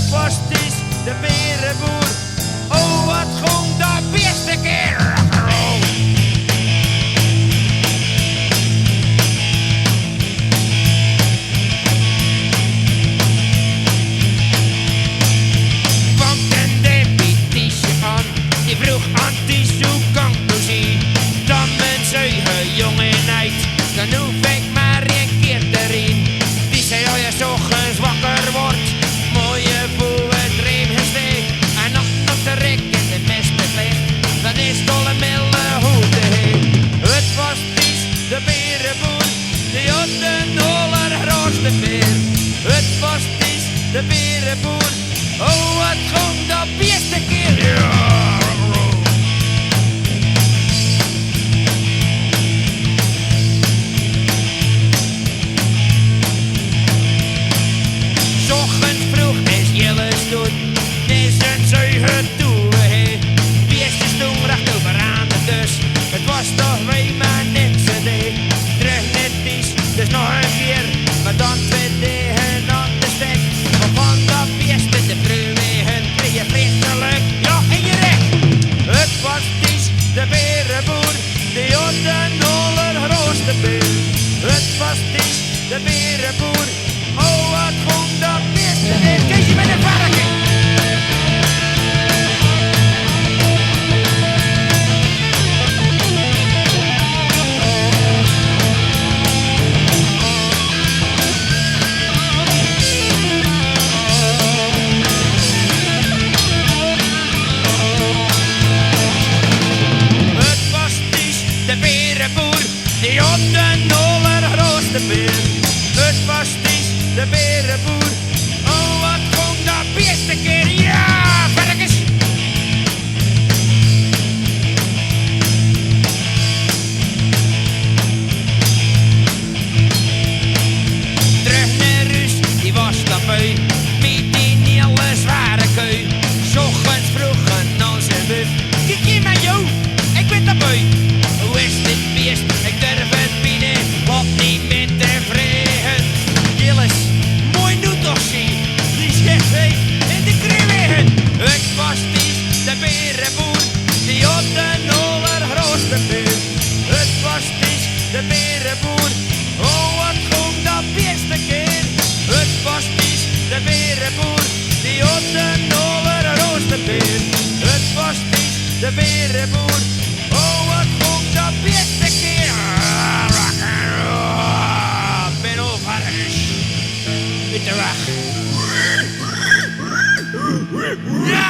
Het was Ties, de berenboer. Oh, wat ging dat beste keer. Kwam een deputiesje aan, die vroeg aan Ties hoe kan ik nou zien. Dan men zei, jongenheid, dan hoef ik maar een keer erin. Die zei, als je 's ochtends wakker wordt, mooie boel het riem gesteekt. En nog op de rek in de mest ligt, dan is het al een milde hoede heen. Het was Ties, de berenboer, die had de allergrootste beer. Het was Ties, de berenboer, oh wat ging dat beste keer. Ja. Ochtends vroeg is Jelle stoet, is een zuiger toe. Beestjes toen recht overaan de dus, het was toch weer maar niks idee. Terug net Ties, dus nog een keer, maar dan twee tegen aan de stek. Maar van dat beesten de pruwegen, kreeg je vreselijk, ja in je recht. Het was Ties, de berenboer, die had de allergrootste beer. Het was Ties, de berenboer, oh wat ging dat beste keer. Keesje met een varken. Het was Ties, de berenboer, die had de allergrootste beer. Het was Ties, de berenboer, oh wat ging dat beste keer. Ja, varkens! Terug naar huis, die was dan beu, met die hele zware keu. 's Ochtends vroeg aan onze buf, kijk hier naar jou, ik ben dat beu. Hoe is dit beest, ik durf het binnen, wat niet meer tevreden. Gilles, mooi nu toch zie, die zegt hij in de kriewegen. Het was Ties, de berenboer, die had de allergrootste beer. Het was Ties, de berenboer, oh wat ging dat beste keer. Het was Ties, de berenboer, die had de allergrootste beer. Het was Ties, de berenboer, oh wat ging dat beste keer. Ben op varkens, uit de weg. Ja!